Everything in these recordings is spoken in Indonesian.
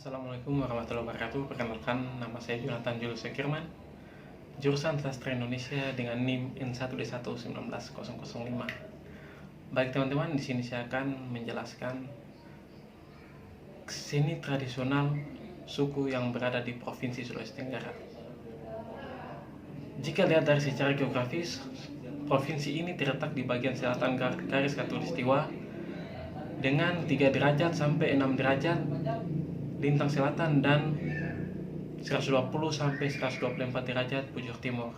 Assalamualaikum warahmatullahi wabarakatuh. Perkenalkan, nama saya Jonathan Julius Sekirman, jurusan Sastra Indonesia dengan NIM N1D1 19005. Baik teman-teman, di sini saya akan menjelaskan seni tradisional suku yang berada di Provinsi Sulawesi Tenggara. Jika lihat dari secara geografis, provinsi ini terletak di bagian selatan garis khatulistiwa dengan 3 derajat sampai 6 derajat lintang selatan dan 120 sampai 124 derajat bujur timur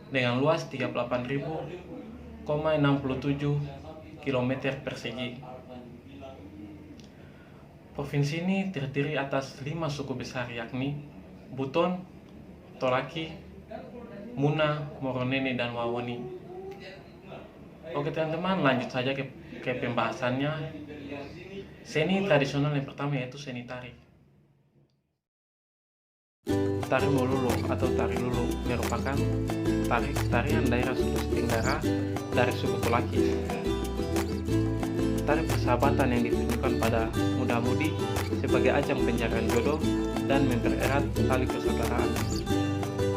dengan luas 38.067 km persegi. Provinsi ini terdiri atas 5 suku besar, yakni Buton, Tolaki, Muna, Moronene, dan Wawoni. Oke teman-teman, lanjut saja ke pembahasannya. Seni tradisional yang pertama yaitu seni tari. Tari Mololo atau tari Lulu merupakan tarian daerah Sulawesi Tenggara dari suku Tolaki. Tari persahabatan yang ditunjukkan pada muda-mudi sebagai ajang pencarian jodoh dan mempererat tali persaudaraan.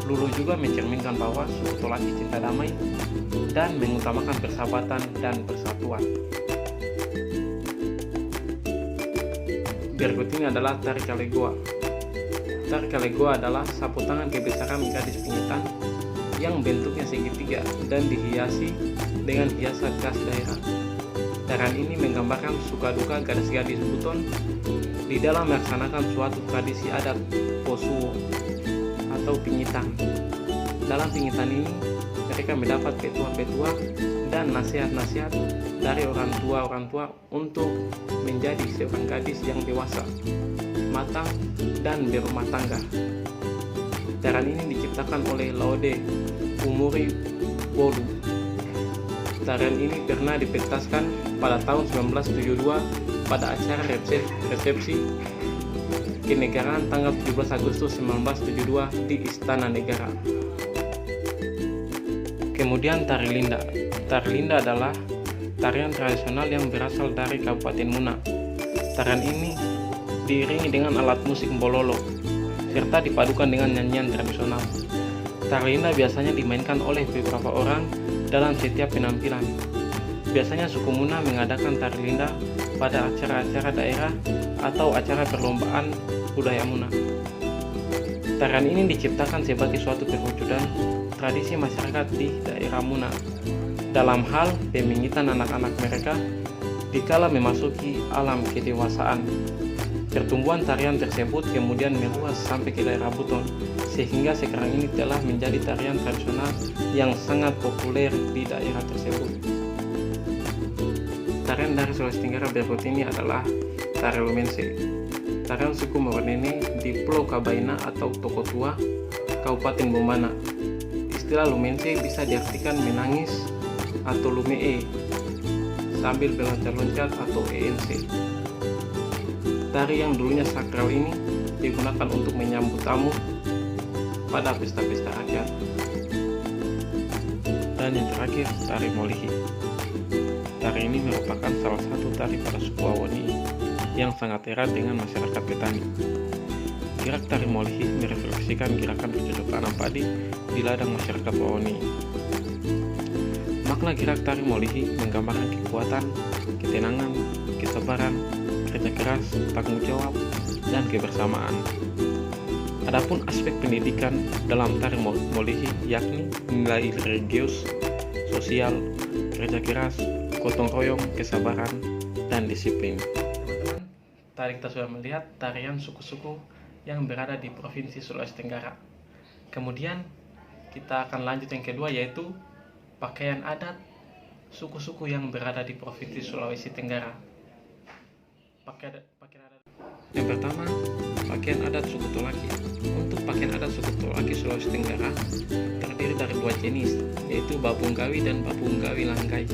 Lulu juga mencerminkan bahwa suku Tolaki cinta damai dan mengutamakan persahabatan dan persatuan. Berikut ini adalah tari Kalegoa. Tari Kalegoa adalah sapu tangan kebesaran gadis pingitan yang bentuknya segitiga dan dihiasi dengan hiasan khas daerah. Tarian ini menggambarkan suka duka gadis-gadis Buton di dalam melaksanakan suatu tradisi adat Posuo atau pingitan. Dalam pingitan ini, mereka mendapat petua-petua dan nasihat-nasihat dari orang tua untuk menjadi seorang gadis yang dewasa, matang, dan berumah tangga. Tarian ini diciptakan oleh Laude Umuri Bolu. Tarian ini pernah dipentaskan pada tahun 1972 pada acara resepsi kenegaraan tanggal 17 Agustus 1972 di Istana Negara. Kemudian tari Linda. Tari Linda adalah tarian tradisional yang berasal dari Kabupaten Muna. Tarian ini diiringi dengan alat musik bololo serta dipadukan dengan nyanyian tradisional. Tari Linda biasanya dimainkan oleh beberapa orang dalam setiap penampilan. Biasanya suku Muna mengadakan tari Linda pada acara-acara daerah atau acara perlombaan budaya Muna. Tarian ini diciptakan sebagai suatu perwujudan tradisi masyarakat di daerah Muna dalam hal pemingitan anak-anak mereka dikala memasuki alam kedewasaan. Pertumbuhan tarian tersebut kemudian meluas sampai ke daerah Buton, sehingga sekarang ini telah menjadi tarian tradisional yang sangat populer di daerah tersebut. Tarian dari Sulawesi Tenggara berikut ini adalah tari Lumense. Tarian suku Moronene di Pulau Kabaina atau Toko Tua, Kabupaten Bombana. Istilah Lumense bisa diartikan menangis atau lumee sambil berloncat-loncat atau ENC. Tari yang dulunya sakral ini digunakan untuk menyambut tamu pada pesta-pesta rakyat. Dan yang terakhir, tari Molihi. Tari ini merupakan salah satu tari pada suku Wawoni yang sangat erat dengan masyarakat petani. Gerak tari Molihi merefleksikan gerakan bercocok tanam padi di ladang masyarakat Wawoni. Makna gerak tari Molihi menggambarkan kekuatan, ketenangan, kesabaran, kerja keras, tanggung jawab, dan kebersamaan. Adapun aspek pendidikan dalam tari Molihi yakni nilai religius, sosial, kerja keras, gotong royong, kesabaran, dan disiplin. Teman-teman, tadi kita sudah melihat tarian suku-suku yang berada di Provinsi Sulawesi Tenggara. Kemudian kita akan lanjut yang kedua, yaitu pakaian adat suku-suku yang berada di Provinsi Sulawesi Tenggara. Pakaian adat. Yang pertama, pakaian adat suku Tolaki. Untuk pakaian adat suku Tolaki Sulawesi Tenggara terdiri dari 2 jenis, yaitu Babunggawi dan Babunggawi Langgai.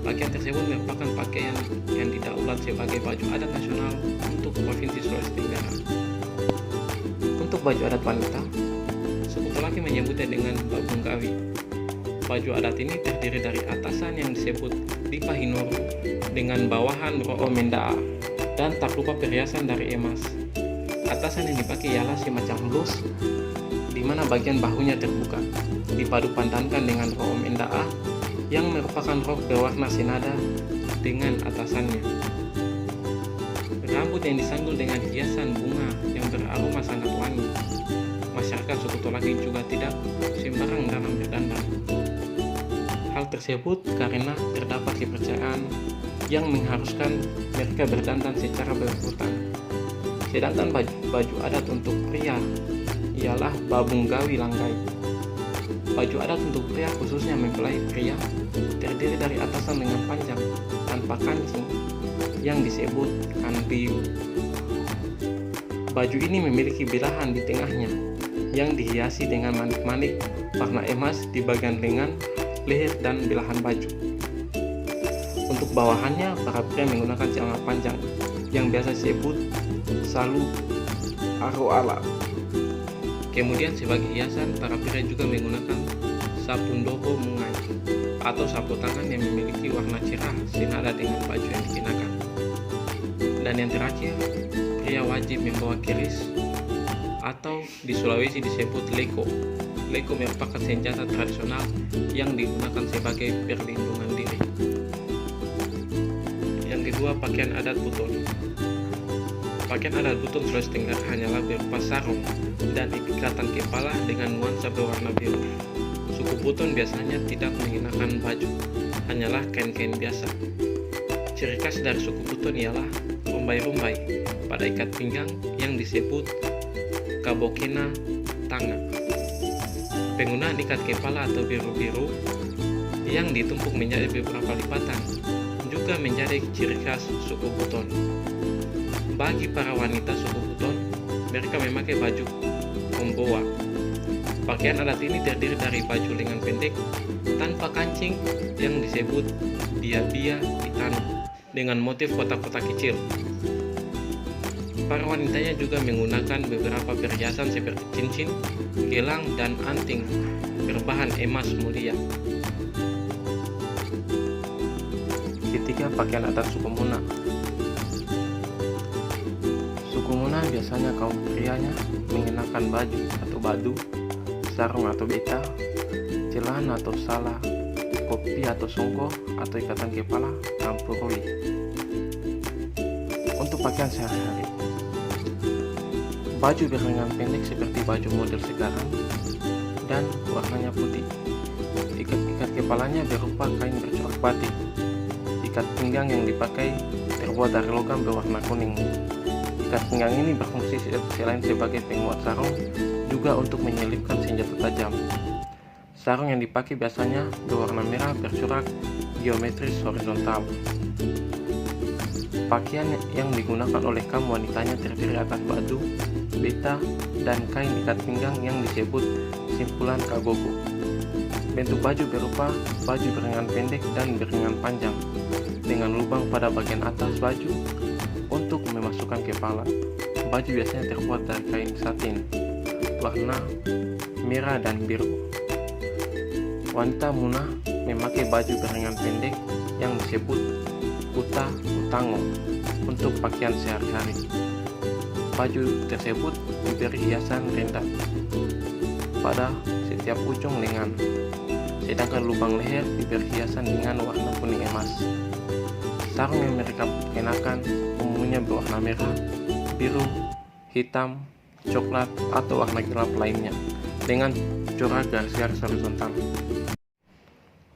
Pakaian tersebut merupakan pakaian yang didaulat sebagai baju adat nasional untuk Provinsi Sulawesi Tenggara. Untuk baju adat wanita, suku Tolaki menyebutnya dengan Babunggawi. Baju adat ini terdiri dari atasan yang disebut Dipa Hinuru dengan bawahan Ro'o Mendaa dan tak lupa perhiasan dari emas. Atasan yang dipakai ialah semacam blus, di mana bagian bahunya terbuka, dipadu padankan dengan rok mendaa yang merupakan rok berwarna senada dengan atasannya. Rambut yang disanggul dengan hiasan bunga yang beraroma sangat wangi. Masyarakat suku Tolaki juga tidak sembarang dalam berdandan. Hal tersebut karena terdapat kepercayaan yang mengharuskan mereka berdandan secara berurutan. Sedangkan baju adat untuk pria ialah babung gawi langgai. Baju adat untuk pria khususnya mempelai pria terdiri dari atasan dengan panjang tanpa kancing yang disebut kanbiu. Baju ini memiliki belahan di tengahnya yang dihiasi dengan manik-manik warna emas di bagian lengan, leher, dan belahan baju. Untuk bawahannya, para pria menggunakan celana panjang yang biasa disebut salu aroala. Kemudian sebagai hiasan, para pria juga menggunakan sapundoko mungai atau sapu tangan yang memiliki warna cerah senada dengan baju yang dikenakan. Dan yang terakhir, pria wajib membawa keris atau di Sulawesi disebut leko. Leko merupakan senjata tradisional yang digunakan sebagai perlindungan diri. Yang kedua, pakaian adat Buton. Pakaian adat Buton Sulawesi Tenggara hanyalah berupa sarung dan ikatan kepala dengan nuansa berwarna biru. Suku Buton biasanya tidak mengenakan baju, hanyalah kain-kain biasa. Ciri khas dari suku Buton ialah rumbai-rumbai pada ikat pinggang yang disebut kabokena tanga. Penggunaan ikat kepala atau biru-biru yang ditumpuk menjadi beberapa lipatan juga menjadi ciri khas suku Buton. Bagi para wanita suku Buton, mereka memakai baju komboa. Pakaian adat ini terdiri dari baju lengan pendek tanpa kancing yang disebut bia-bia hitam dengan motif kotak-kotak kecil. Para wanitanya juga menggunakan beberapa perhiasan seperti cincin, gelang, dan anting berbahan emas mulia. Ketiga, pakaian adat suku Muna. Suku Muna biasanya kaum prianya mengenakan baju atau badu, sarung atau beta, celana atau sala, kopi atau songko, atau ikatan kepala campurui. Untuk pakaian sehari-hari, baju berlengan pendek seperti baju model sekarang dan warnanya putih. Ikat kepalanya berupa kain bercorak batik. Ikat pinggang yang dipakai terbuat dari logam berwarna kuning. Ikat pinggang ini berfungsi selain sebagai penguat sarung, juga untuk menyelipkan senjata tajam. Sarung yang dipakai biasanya berwarna merah bercorak geometris horizontal. Pakaian yang digunakan oleh kaum wanitanya terdiri atas badu, beta, dan kain ikat pinggang yang disebut simpulan kagogo. Bentuk baju berupa baju berlengan pendek dan berlengan panjang dengan lubang pada bagian atas baju untuk memasukkan kepala. Baju biasanya terbuat dari kain satin warna merah dan biru. Wanita Muna memakai baju berlengan pendek yang disebut kuta utango untuk pakaian sehari-hari. Baju tersebut diberi hiasan rendah pada setiap ujung lengan, sedangkan lubang leher diberi hiasan dengan warna kuning emas. Sarung yang mereka kenakan umumnya berwarna merah, biru, hitam, coklat, atau warna gelap lainnya dengan corak garis-garis horizontal.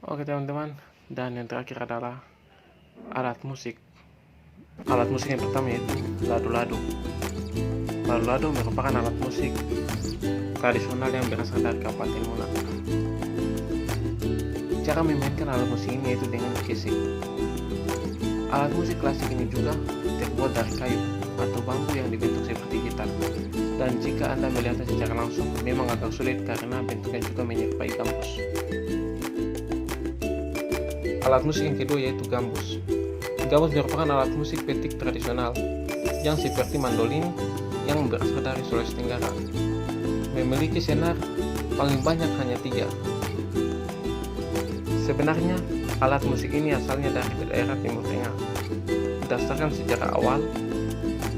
Oke teman-teman, dan yang terakhir adalah alat musik. Alat musik yang pertama yaitu lado-lado. Lado-lado merupakan alat musik tradisional yang berasal dari Kabupaten Muna. Cara memainkan alat musik ini yaitu dengan gesek. Alat musik klasik ini juga terbuat dari kayu atau bambu yang dibentuk seperti gitar. Dan jika Anda melihatnya secara langsung, memang agak sulit karena bentuknya juga menyerupai gambus. Alat musik yang kedua yaitu gambus. Gambus merupakan alat musik petik tradisional yang seperti mandolin yang berasal dari Sulawesi Tenggara. Memiliki senar paling banyak hanya 3. Sebenarnya alat musik ini asalnya dari daerah Timur Tengah. Berdasarkan sejarah awal,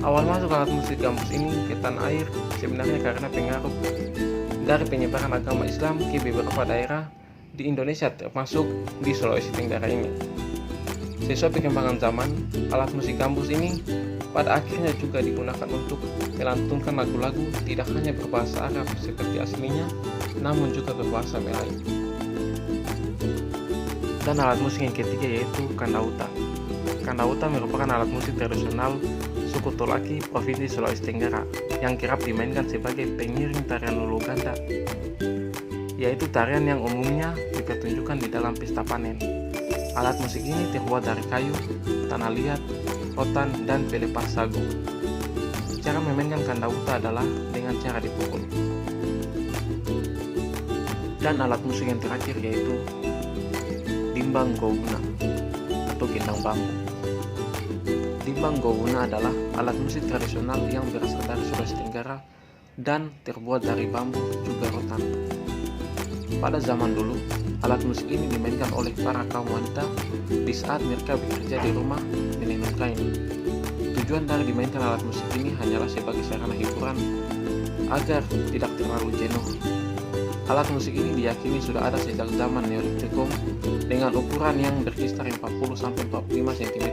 Awal masuk alat musik gambus ini ke tanah air sebenarnya karena pengaruh dari penyebaran agama Islam ke beberapa daerah di Indonesia termasuk di Sulawesi Tenggara ini. Sesuai perkembangan zaman, alat musik gambus ini pada akhirnya juga digunakan untuk melantunkan lagu-lagu tidak hanya berbahasa Arab seperti aslinya, namun juga berbahasa Melayu. Dan alat musik yang ketiga yaitu kandauta. Kandauta merupakan alat musik tradisional suku Tolaki, Provinsi Sulawesi Tenggara, yang kerap dimainkan sebagai pengiring tarian lulu ganda, yaitu tarian yang umumnya dipertunjukkan di dalam pesta panen. Alat musik ini terbuat dari kayu, tanah liat, rotan, dan pelepas sagu. Cara memainkan kandauta adalah dengan cara dipukul. Dan alat musik yang terakhir yaitu dimbang gowuna atau gendang bambu. Dimbang gowuna adalah alat musik tradisional yang berasal dari Sulawesi Tenggara dan terbuat dari bambu juga rotan. Pada zaman dulu, alat musik ini dimainkan oleh para kaum wanita di saat mereka bekerja di rumah menenun kain. Tujuan dari dimainkan alat musik ini hanyalah sebagai sarana hiburan agar tidak terlalu jenuh. Alat musik ini diyakini sudah ada sejak zaman Neolitikum dengan ukuran yang berkisar 40-45 cm.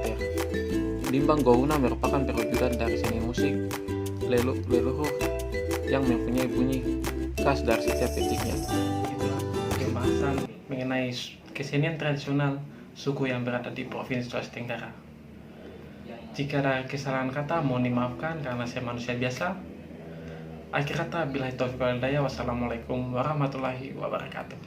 Dimbang gowuna merupakan perwujudan dari seni musik leluhur yang mempunyai bunyi khas dari setiap titiknya. Itulah pembahasan mengenai kesenian tradisional suku yang berada di Provinsi Sulawesi Tenggara. Jika ada kesalahan kata, mohon dimaafkan karena saya manusia biasa. Akhir kata, billahi taufiq wal hidayah. Wassalamualaikum warahmatullahi wabarakatuh.